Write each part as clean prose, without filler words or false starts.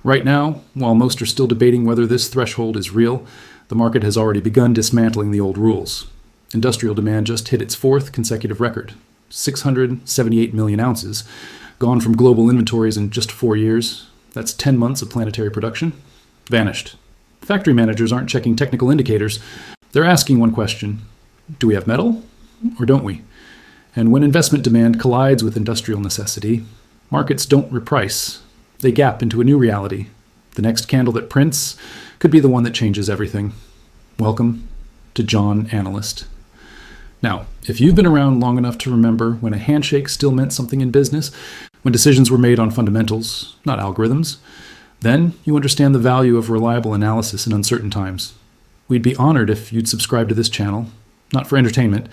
Right now, while most are still debating whether this threshold is real, the market has already begun dismantling the old rules. Industrial demand just hit its fourth consecutive record, 678 million ounces, gone from global inventories in just 4 years. That's 10 months of planetary production. Vanished. Factory managers aren't checking technical indicators. They're asking one question: do we have metal or don't we? And when investment demand collides with industrial necessity, markets don't reprice. They gap into a new reality. The next candle that prints could be the one that changes everything. Welcome to John Analyst. Now, if you've been around long enough to remember when a handshake still meant something in business, when decisions were made on fundamentals, not algorithms, then you understand the value of reliable analysis in uncertain times. We'd be honored if you'd subscribe to this channel, not for entertainment,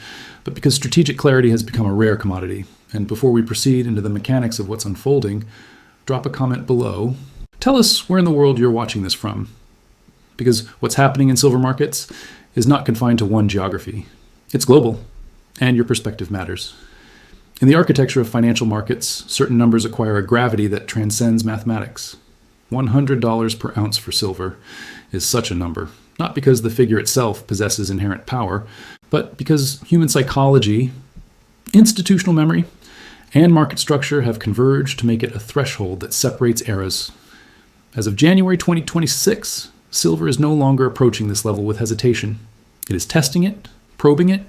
but because strategic clarity has become a rare commodity. And before we proceed into the mechanics of what's unfolding, drop a comment below. Tell us where in the world you're watching this from. Because what's happening in silver markets is not confined to one geography. It's global, and your perspective matters. In the architecture of financial markets, certain numbers acquire a gravity that transcends mathematics. $100 per ounce for silver is such a number, not because the figure itself possesses inherent power, but because human psychology, institutional memory, and market structure have converged to make it a threshold that separates eras. As of January 2026, silver is no longer approaching this level with hesitation. It is testing it, probing it,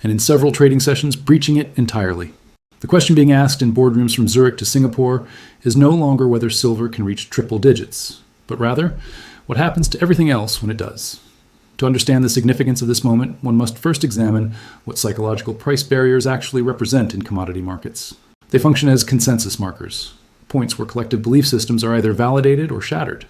and in several trading sessions, breaching it entirely. The question being asked in boardrooms from Zurich to Singapore is no longer whether silver can reach triple digits, but rather what happens to everything else when it does. To understand the significance of this moment, one must first examine what psychological price barriers actually represent in commodity markets. They function as consensus markers, points where collective belief systems are either validated or shattered.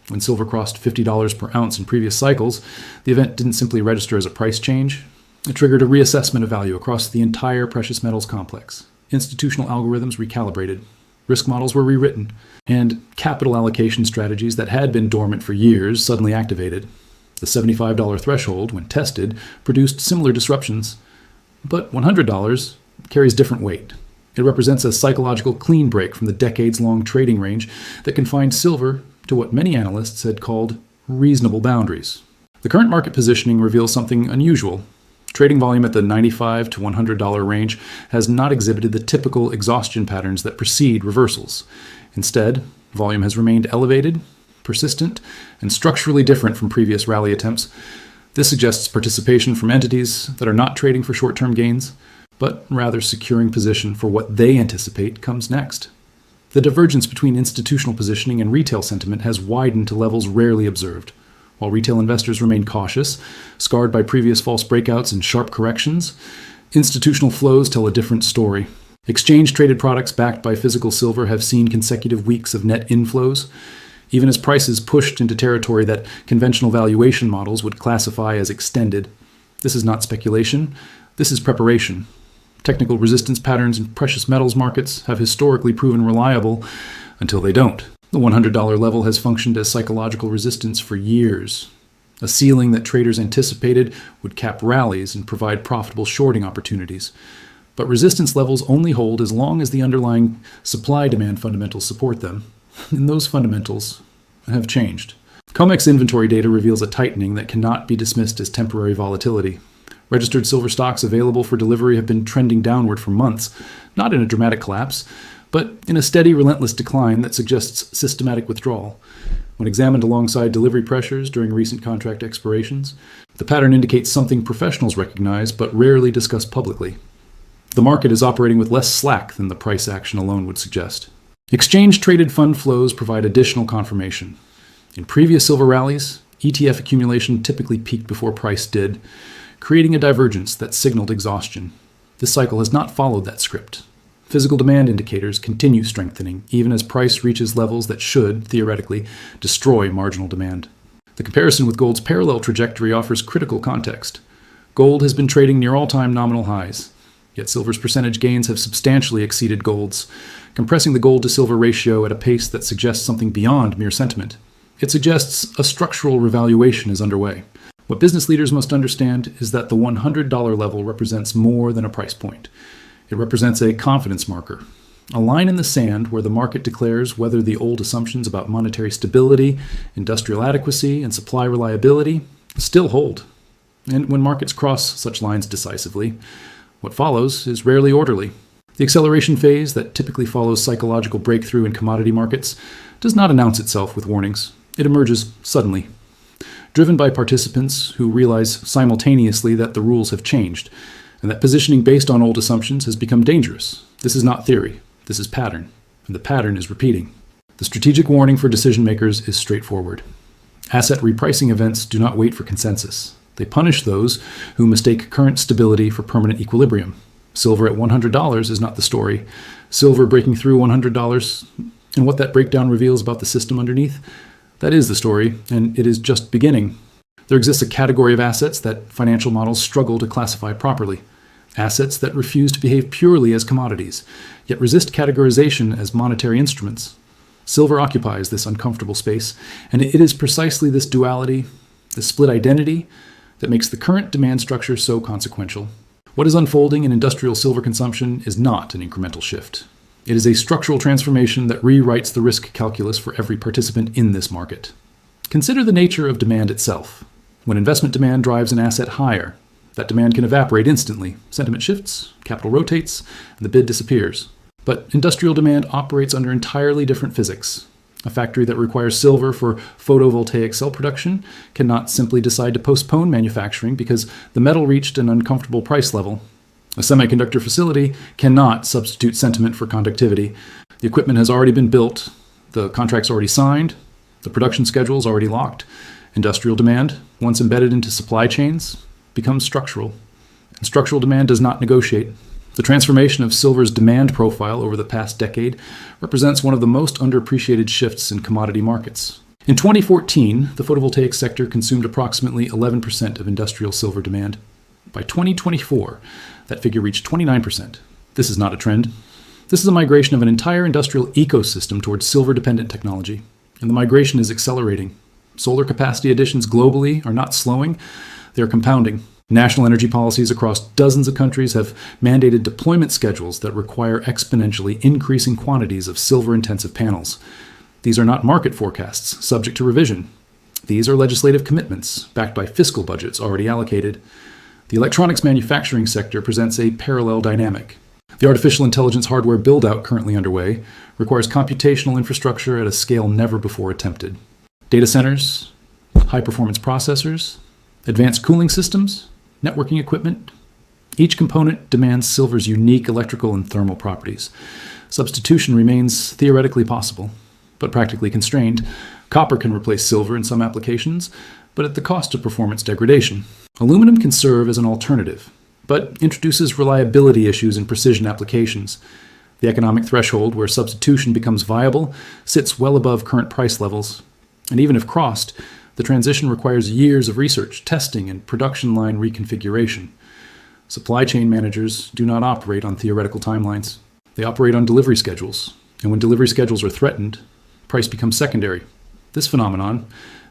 When silver crossed $50 per ounce in previous cycles, the event didn't simply register as a price change. It triggered a reassessment of value across the entire precious metals complex. Institutional algorithms recalibrated, risk models were rewritten, and capital allocation strategies that had been dormant for years suddenly activated. The $75 threshold, when tested, produced similar disruptions. But $100 carries different weight. It represents a psychological clean break from the decades-long trading range that confined silver to what many analysts had called reasonable boundaries. The current market positioning reveals something unusual. Trading volume at the $95 to $100 range has not exhibited the typical exhaustion patterns that precede reversals. Instead, volume has remained elevated, persistent, and structurally different from previous rally attempts. This suggests participation from entities that are not trading for short-term gains, but rather securing position for what they anticipate comes next. The divergence between institutional positioning and retail sentiment has widened to levels rarely observed. While retail investors remain cautious, scarred by previous false breakouts and sharp corrections, institutional flows tell a different story. Exchange-traded products backed by physical silver have seen consecutive weeks of net inflows, even as prices pushed into territory that conventional valuation models would classify as extended. This is not speculation, this is preparation. Technical resistance patterns in precious metals markets have historically proven reliable until they don't. The $100 level has functioned as psychological resistance for years, a ceiling that traders anticipated would cap rallies and provide profitable shorting opportunities. But resistance levels only hold as long as the underlying supply-demand fundamentals support them, and those fundamentals have changed. COMEX inventory data reveals a tightening that cannot be dismissed as temporary volatility. Registered silver stocks available for delivery have been trending downward for months, not in a dramatic collapse, but in a steady, relentless decline that suggests systematic withdrawal. When examined alongside delivery pressures during recent contract expirations, the pattern indicates something professionals recognize but rarely discuss publicly. The market is operating with less slack than the price action alone would suggest. Exchange-traded fund flows provide additional confirmation. In previous silver rallies, ETF accumulation typically peaked before price did, creating a divergence that signaled exhaustion. This cycle has not followed that script. Physical demand indicators continue strengthening, even as price reaches levels that should, theoretically, destroy marginal demand. The comparison with gold's parallel trajectory offers critical context. Gold has been trading near all-time nominal highs, yet silver's percentage gains have substantially exceeded gold's, compressing the gold-to-silver ratio at a pace that suggests something beyond mere sentiment. It suggests a structural revaluation is underway. What business leaders must understand is that the $100 level represents more than a price point. It represents a confidence marker. a line in the sand where the market declares whether the old assumptions about monetary stability, industrial adequacy, and supply reliability still hold. And when markets cross such lines decisively, what follows is rarely orderly. The acceleration phase that typically follows psychological breakthrough in commodity markets does not announce itself with warnings. It emerges suddenly, driven by participants who realize simultaneously that the rules have changed and that positioning based on old assumptions has become dangerous. This is not theory. This is pattern, and the pattern is repeating. The strategic warning for decision makers is straightforward. Asset repricing events do not wait for consensus. They punish those who mistake current stability for permanent equilibrium. Silver at $100 is not the story. Silver breaking through $100 and what that breakdown reveals about the system underneath, that is the story, and it is just beginning. There exists a category of assets that financial models struggle to classify properly. Assets that refuse to behave purely as commodities, yet resist categorization as monetary instruments. Silver occupies this uncomfortable space, and it is precisely this duality, this split identity, that makes the current demand structure so consequential. What is unfolding in industrial silver consumption is not an incremental shift. It is a structural transformation that rewrites the risk calculus for every participant in this market. Consider the nature of demand itself. When investment demand drives an asset higher, that demand can evaporate instantly. Sentiment shifts, capital rotates, and the bid disappears. But industrial demand operates under entirely different physics. A factory that requires silver for photovoltaic cell production cannot simply decide to postpone manufacturing because the metal reached an uncomfortable price level. A semiconductor facility cannot substitute sentiment for conductivity. The equipment has already been built, the contract's already signed, the production schedule is already locked. Industrial demand, once embedded into supply chains, becomes structural. And structural demand does not negotiate. The transformation of silver's demand profile over the past decade represents one of the most underappreciated shifts in commodity markets. In 2014, the photovoltaic sector consumed approximately 11% of industrial silver demand. By 2024, that figure reached 29%. This is not a trend. This is a migration of an entire industrial ecosystem towards silver-dependent technology, and the migration is accelerating. Solar capacity additions globally are not slowing, they are compounding. National energy policies across dozens of countries have mandated deployment schedules that require exponentially increasing quantities of silver-intensive panels. These are not market forecasts subject to revision. These are legislative commitments backed by fiscal budgets already allocated. The electronics manufacturing sector presents a parallel dynamic. The artificial intelligence hardware build-out currently underway requires computational infrastructure at a scale never before attempted. Data centers, high-performance processors, advanced cooling systems, networking equipment. Each component demands silver's unique electrical and thermal properties. Substitution remains theoretically possible, but practically constrained. Copper can replace silver in some applications, but at the cost of performance degradation. Aluminum can serve as an alternative, but introduces reliability issues in precision applications. The economic threshold where substitution becomes viable sits well above current price levels, and even if crossed, the transition requires years of research, testing, and production line reconfiguration. Supply chain managers do not operate on theoretical timelines. They operate on delivery schedules, and when delivery schedules are threatened, price becomes secondary. This phenomenon,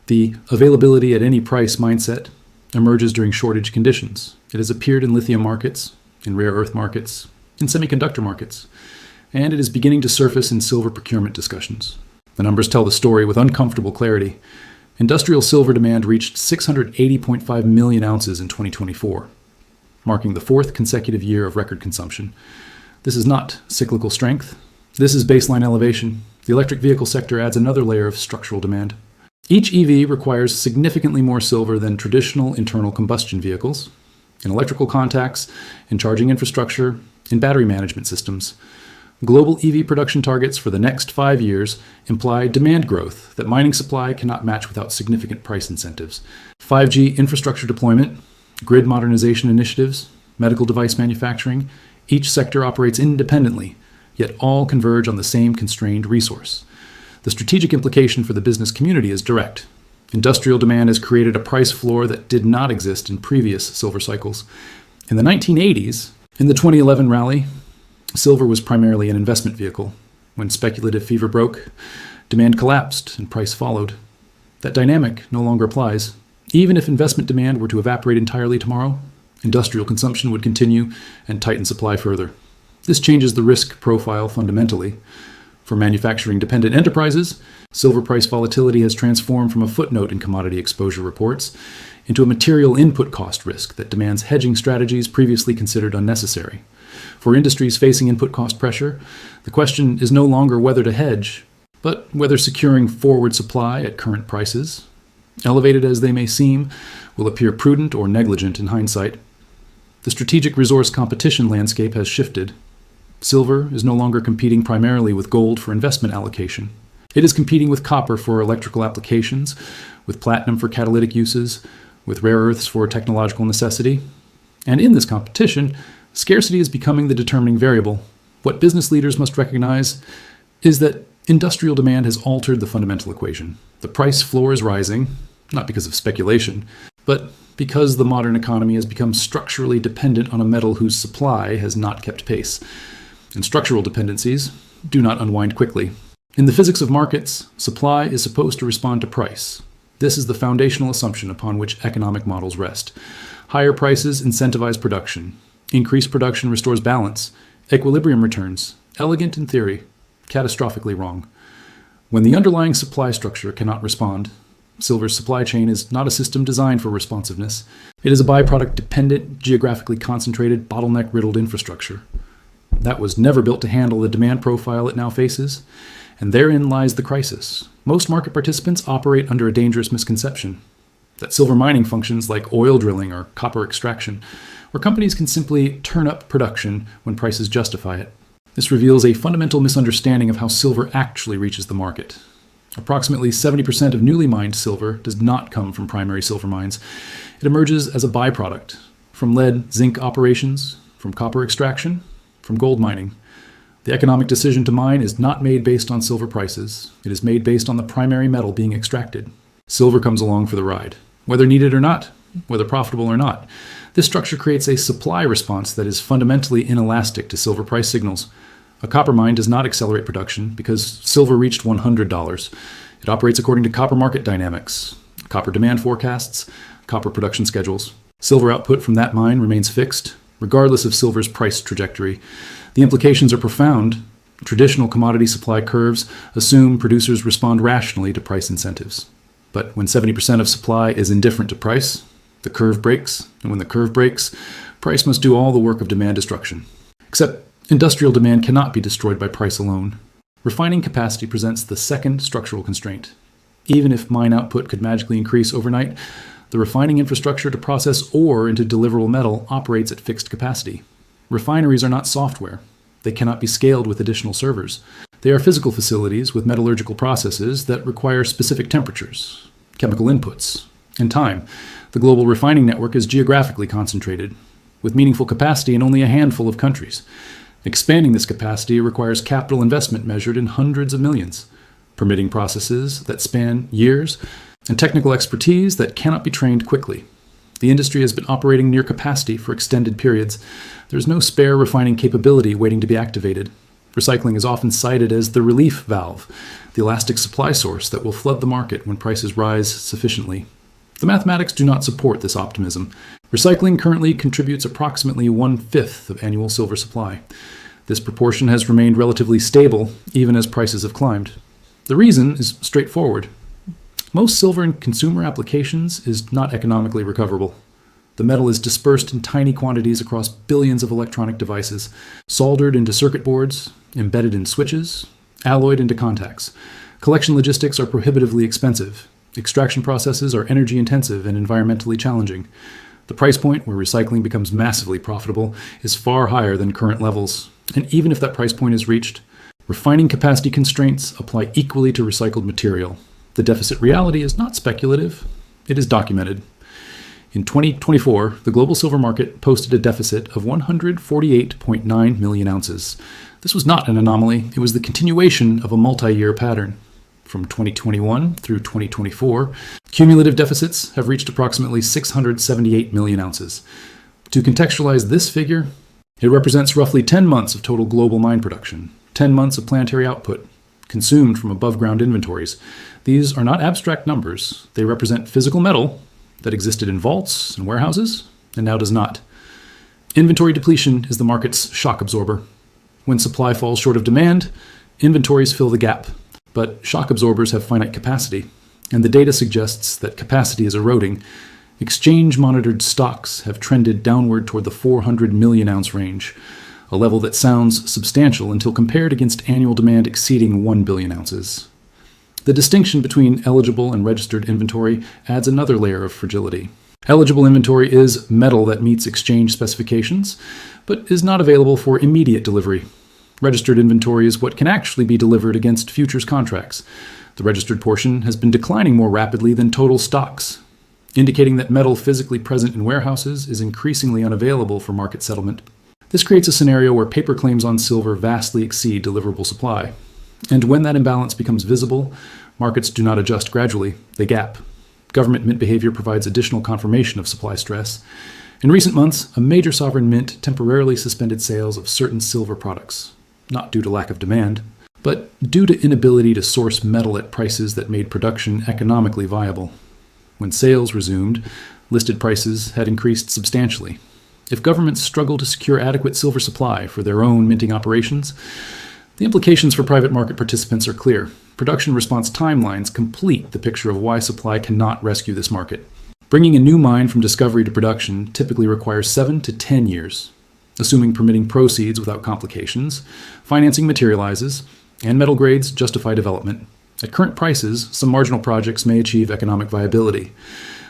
the availability at any price mindset, emerges during shortage conditions. It has appeared in lithium markets, in rare earth markets, in semiconductor markets, and it is beginning to surface in silver procurement discussions. The numbers tell the story with uncomfortable clarity. Industrial silver demand reached 680.5 million ounces in 2024, marking the fourth consecutive year of record consumption. This is not cyclical strength. This is baseline elevation. The electric vehicle sector adds another layer of structural demand. Each EV requires significantly more silver than traditional internal combustion vehicles, in electrical contacts, in charging infrastructure, in battery management systems. Global EV production targets for the next 5 years imply demand growth that mining supply cannot match without significant price incentives. 5G infrastructure deployment, grid modernization initiatives, medical device manufacturing, each sector operates independently, yet all converge on the same constrained resource. The strategic implication for the business community is direct. Industrial demand has created a price floor that did not exist in previous silver cycles. In the 1980s, in the 2011 rally, silver was primarily an investment vehicle. When speculative fever broke, demand collapsed and price followed. That dynamic no longer applies. Even if investment demand were to evaporate entirely tomorrow, industrial consumption would continue and tighten supply further. This changes the risk profile fundamentally. For manufacturing-dependent enterprises, silver price volatility has transformed from a footnote in commodity exposure reports into a material input cost risk that demands hedging strategies previously considered unnecessary. For industries facing input cost pressure, the question is no longer whether to hedge, but whether securing forward supply at current prices, elevated as they may seem, will appear prudent or negligent in hindsight. The strategic resource competition landscape has shifted. Silver is no longer competing primarily with gold for investment allocation. It is competing with copper for electrical applications, with platinum for catalytic uses, with rare earths for technological necessity. And in this competition, scarcity is becoming the determining variable. What business leaders must recognize is that industrial demand has altered the fundamental equation. The price floor is rising, not because of speculation, but because the modern economy has become structurally dependent on a metal whose supply has not kept pace. And structural dependencies do not unwind quickly. In the physics of markets, supply is supposed to respond to price. This is the foundational assumption upon which economic models rest. Higher prices incentivize production. Increased production restores balance. Equilibrium returns. Elegant in theory, catastrophically wrong. When the underlying supply structure cannot respond, silver's supply chain is not a system designed for responsiveness. It is a byproduct-dependent, geographically concentrated, bottleneck-riddled infrastructure. That was never built to handle the demand profile it now faces, and therein lies the crisis. Most market participants operate under a dangerous misconception that silver mining functions like oil drilling or copper extraction, where companies can simply turn up production when prices justify it. This reveals a fundamental misunderstanding of how silver actually reaches the market. Approximately 70% of newly mined silver does not come from primary silver mines. It emerges as a byproduct from lead zinc operations, from copper extraction, from gold mining. The economic decision to mine is not made based on silver prices. It is made based on the primary metal being extracted. Silver comes along for the ride, whether needed or not, whether profitable or not. This structure creates a supply response that is fundamentally inelastic to silver price signals. A copper mine does not accelerate production because silver reached $100. It operates according to copper market dynamics, copper demand forecasts, copper production schedules. Silver output from that mine remains fixed, regardless of silver's price trajectory. The implications are profound. Traditional commodity supply curves assume producers respond rationally to price incentives. But when 70% of supply is indifferent to price, the curve breaks, and when the curve breaks, price must do all the work of demand destruction. Except industrial demand cannot be destroyed by price alone. Refining capacity presents the second structural constraint. Even if mine output could magically increase overnight, the refining infrastructure to process ore into deliverable metal operates at fixed capacity. Refineries are not software. They cannot be scaled with additional servers. They are physical facilities with metallurgical processes that require specific temperatures, chemical inputs, and time. The global refining network is geographically concentrated, with meaningful capacity in only a handful of countries. Expanding this capacity requires capital investment measured in hundreds of millions, permitting processes that span years, and technical expertise that cannot be trained quickly. The industry has been operating near capacity for extended periods. There is no spare refining capability waiting to be activated. Recycling is often cited as the relief valve, the elastic supply source that will flood the market when prices rise sufficiently. The mathematics do not support this optimism. Recycling currently contributes approximately 1/5 of annual silver supply. This proportion has remained relatively stable even as prices have climbed. The reason is straightforward. Most silver in consumer applications is not economically recoverable. The metal is dispersed in tiny quantities across billions of electronic devices, soldered into circuit boards, embedded in switches, alloyed into contacts. Collection logistics are prohibitively expensive. Extraction processes are energy intensive and environmentally challenging. The price point where recycling becomes massively profitable is far higher than current levels. And even if that price point is reached, refining capacity constraints apply equally to recycled material. The deficit reality is not speculative, it is documented. In 2024, the global silver market posted a deficit of 148.9 million ounces. This was not an anomaly, it was the continuation of a multi-year pattern. From 2021 through 2024, cumulative deficits have reached approximately 678 million ounces. To contextualize this figure, it represents roughly 10 months of total global mine production, 10 months of planetary output, consumed from above-ground inventories. These are not abstract numbers. They represent physical metal that existed in vaults and warehouses, and now does not. Inventory depletion is the market's shock absorber. When supply falls short of demand, inventories fill the gap. But shock absorbers have finite capacity, and the data suggests that capacity is eroding. Exchange-monitored stocks have trended downward toward the 400 million ounce range, a level that sounds substantial until compared against annual demand exceeding 1 billion ounces. The distinction between eligible and registered inventory adds another layer of fragility. Eligible inventory is metal that meets exchange specifications, but is not available for immediate delivery. Registered inventory is what can actually be delivered against futures contracts. The registered portion has been declining more rapidly than total stocks, indicating that metal physically present in warehouses is increasingly unavailable for market settlement. This creates a scenario where paper claims on silver vastly exceed deliverable supply. And when that imbalance becomes visible, markets do not adjust gradually, they gap. Government mint behavior provides additional confirmation of supply stress. In recent months, a major sovereign mint temporarily suspended sales of certain silver products, not due to lack of demand, but due to inability to source metal at prices that made production economically viable. When sales resumed, listed prices had increased substantially. If governments struggle to secure adequate silver supply for their own minting operations, the implications for private market participants are clear. Production response timelines complete the picture of why supply cannot rescue this market. Bringing a new mine from discovery to production typically requires 7 to 10 years. Assuming permitting proceeds without complications, financing materializes, and metal grades justify development. At current prices, some marginal projects may achieve economic viability,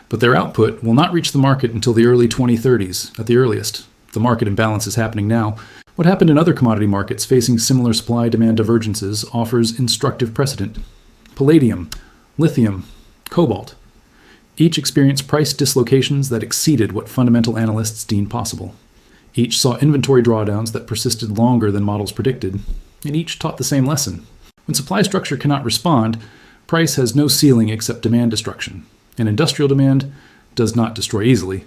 but their output will not reach the market until the early 2030s at the earliest. The market imbalance is happening now. What happened in other commodity markets facing similar supply-demand divergences offers instructive precedent. Palladium, lithium, cobalt. Each experienced price dislocations that exceeded what fundamental analysts deemed possible. Each saw inventory drawdowns that persisted longer than models predicted, and each taught the same lesson. When supply structure cannot respond, price has no ceiling except demand destruction, and industrial demand does not destroy easily.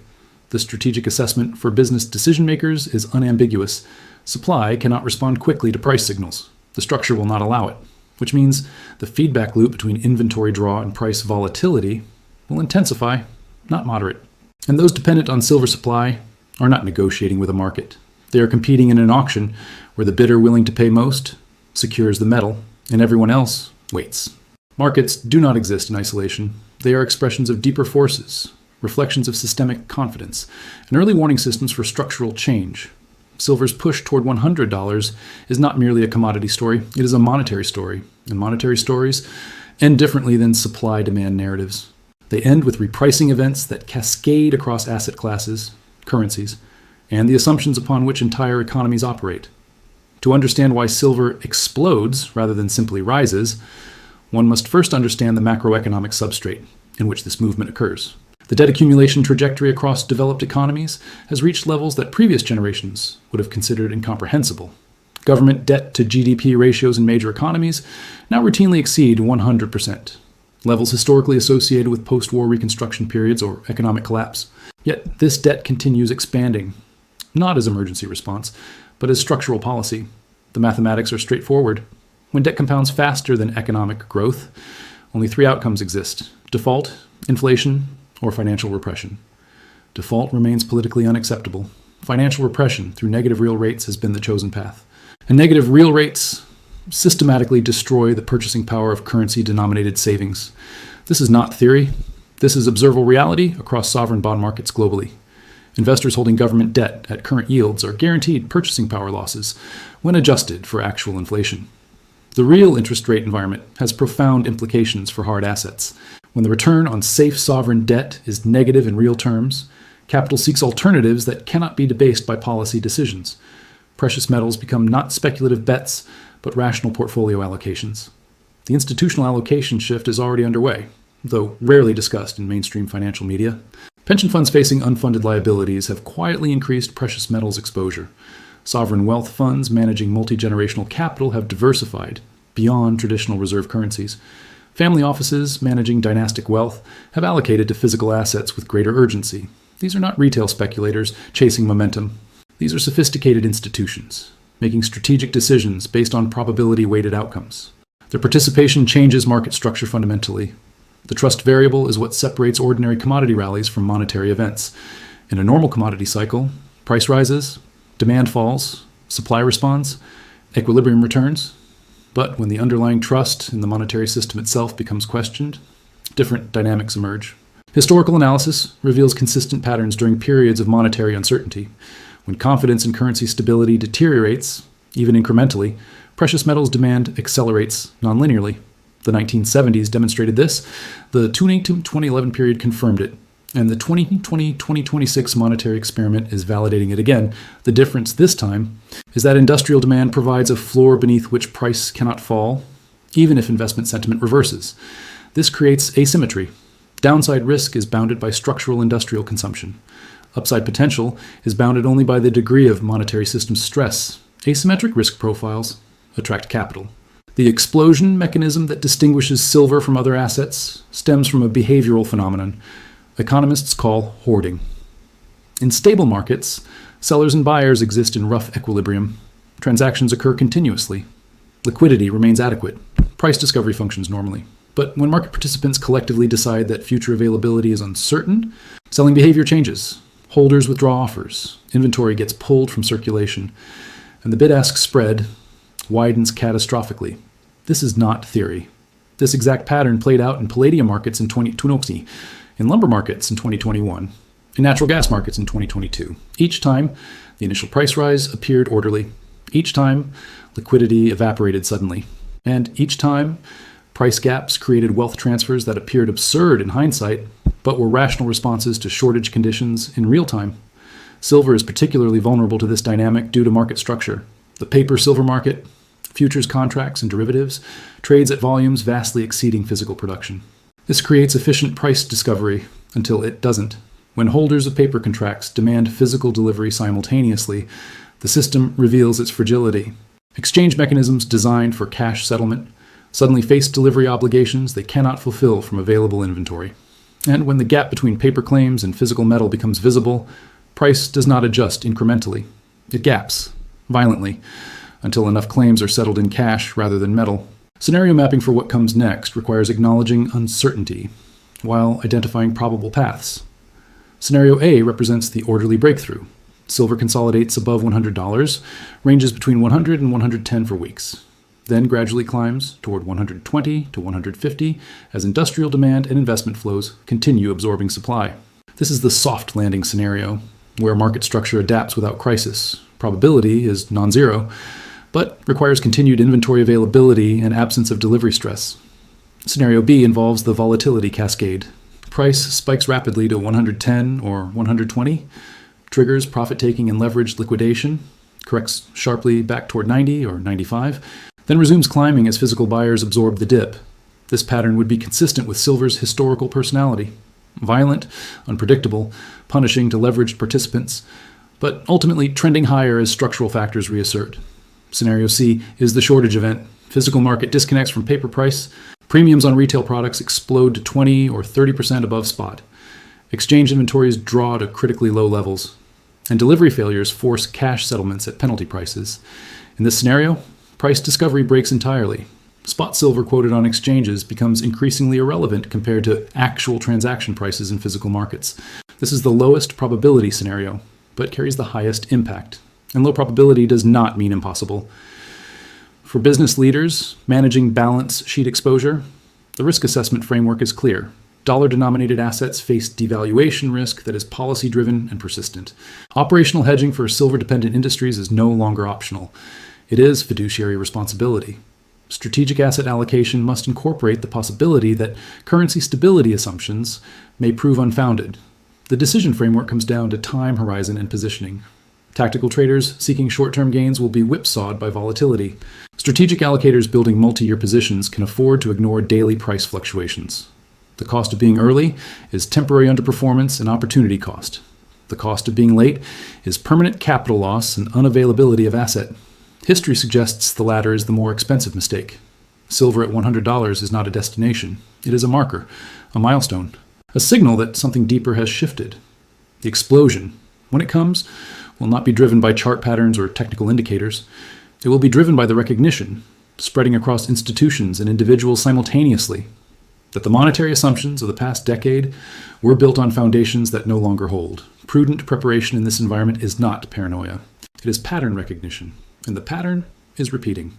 The strategic assessment for business decision-makers is unambiguous. Supply cannot respond quickly to price signals. The structure will not allow it, which means the feedback loop between inventory draw and price volatility will intensify, not moderate. And those dependent on silver supply are not negotiating with a market. They are competing in an auction where the bidder willing to pay most secures the metal, and everyone else waits. Markets do not exist in isolation. They are expressions of deeper forces, reflections of systemic confidence, and early warning systems for structural change. Silver's push toward $100 is not merely a commodity story, it is a monetary story, and monetary stories end differently than supply-demand narratives. They end with repricing events that cascade across asset classes, currencies, and the assumptions upon which entire economies operate. To understand why silver explodes rather than simply rises, one must first understand the macroeconomic substrate in which this movement occurs. The debt accumulation trajectory across developed economies has reached levels that previous generations would have considered incomprehensible. Government debt to GDP ratios in major economies now routinely exceed 100%, levels historically associated with post-war reconstruction periods or economic collapse. Yet this debt continues expanding, not as emergency response, but as structural policy. The mathematics are straightforward. When debt compounds faster than economic growth, only 3 outcomes exist: default, inflation, or financial repression. Default remains politically unacceptable. Financial repression through negative real rates has been the chosen path. And negative real rates systematically destroy the purchasing power of currency-denominated savings. This is not theory. This is observable reality across sovereign bond markets globally. Investors holding government debt at current yields are guaranteed purchasing power losses when adjusted for actual inflation. The real interest rate environment has profound implications for hard assets. When the return on safe sovereign debt is negative in real terms, capital seeks alternatives that cannot be debased by policy decisions. Precious metals become not speculative bets, but rational portfolio allocations. The institutional allocation shift is already underway, though rarely discussed in mainstream financial media. Pension funds facing unfunded liabilities have quietly increased precious metals exposure. Sovereign wealth funds managing multi-generational capital have diversified beyond traditional reserve currencies. Family offices managing dynastic wealth have allocated to physical assets with greater urgency. These are not retail speculators chasing momentum. These are sophisticated institutions, making strategic decisions based on probability-weighted outcomes. Their participation changes market structure fundamentally. The trust variable is what separates ordinary commodity rallies from monetary events. In a normal commodity cycle, price rises, demand falls, supply responds, Equilibrium returns, but when the underlying trust in the monetary system itself becomes questioned, different dynamics emerge. Historical analysis reveals consistent patterns during periods of monetary uncertainty. When confidence in currency stability deteriorates, even incrementally, precious metals demand accelerates nonlinearly. The 1970s demonstrated this, the 2011 period confirmed it, and the 2020-2026 monetary experiment is validating it again. The difference this time is that industrial demand provides a floor beneath which price cannot fall, even if investment sentiment reverses. This creates asymmetry. Downside risk is bounded by structural industrial consumption. Upside potential is bounded only by the degree of monetary system stress. Asymmetric risk profiles attract capital. The explosion mechanism that distinguishes silver from other assets stems from a behavioral phenomenon economists call hoarding. In stable markets, sellers and buyers exist in rough equilibrium. Transactions occur continuously. Liquidity remains adequate. Price discovery functions normally. But when market participants collectively decide that future availability is uncertain, selling behavior changes. Holders withdraw offers. Inventory gets pulled from circulation. And the bid-ask spread widens catastrophically. This is not theory. This exact pattern played out in palladium markets in 2020, in lumber markets in 2021, in natural gas markets in 2022. Each time, the initial price rise appeared orderly. Each time, liquidity evaporated suddenly. And each time, price gaps created wealth transfers that appeared absurd in hindsight, but were rational responses to shortage conditions in real time. Silver is particularly vulnerable to this dynamic due to market structure. The paper silver market, futures contracts and derivatives, trades at volumes vastly exceeding physical production. This creates efficient price discovery until it doesn't. When holders of paper contracts demand physical delivery simultaneously, the system reveals its fragility. Exchange mechanisms designed for cash settlement suddenly face delivery obligations they cannot fulfill from available inventory. And when the gap between paper claims and physical metal becomes visible, price does not adjust incrementally. It gaps violently until enough claims are settled in cash rather than metal. Scenario mapping for what comes next requires acknowledging uncertainty while identifying probable paths. Scenario A represents the orderly breakthrough. Silver consolidates above $100, ranges between 100 and 110 for weeks, then gradually climbs toward 120 to 150 as industrial demand and investment flows continue absorbing supply. This is the soft landing scenario, where market structure adapts without crisis. Probability is non-zero, but requires continued inventory availability and absence of delivery stress. Scenario B involves the volatility cascade. Price spikes rapidly to 110 or 120, triggers profit-taking and leveraged liquidation, corrects sharply back toward 90 or 95, then resumes climbing as physical buyers absorb the dip. This pattern would be consistent with silver's historical personality. Violent, unpredictable, punishing to leveraged participants, but ultimately trending higher as structural factors reassert. Scenario C is the shortage event. Physical market disconnects from paper price. Premiums on retail products explode to 20 or 30% above spot. Exchange inventories draw to critically low levels. And delivery failures force cash settlements at penalty prices. In this scenario, price discovery breaks entirely. Spot silver quoted on exchanges becomes increasingly irrelevant compared to actual transaction prices in physical markets. This is the lowest probability scenario, but carries the highest impact. And low probability does not mean impossible. For business leaders managing balance sheet exposure, the risk assessment framework is clear. Dollar-denominated assets face devaluation risk that is policy-driven and persistent. Operational hedging for silver-dependent industries is no longer optional. It is fiduciary responsibility. Strategic asset allocation must incorporate the possibility that currency stability assumptions may prove unfounded. The decision framework comes down to time horizon and positioning. Tactical traders seeking short-term gains will be whipsawed by volatility. Strategic allocators building multi-year positions can afford to ignore daily price fluctuations. The cost of being early is temporary underperformance and opportunity cost. The cost of being late is permanent capital loss and unavailability of asset. History suggests the latter is the more expensive mistake. Silver at $100 is not a destination. It is a marker, a milestone, a signal that something deeper has shifted. The explosion, when it comes, will not be driven by chart patterns or technical indicators. It will be driven by the recognition, spreading across institutions and individuals simultaneously, that the monetary assumptions of the past decade were built on foundations that no longer hold. Prudent preparation in this environment is not paranoia. It is pattern recognition, and the pattern is repeating.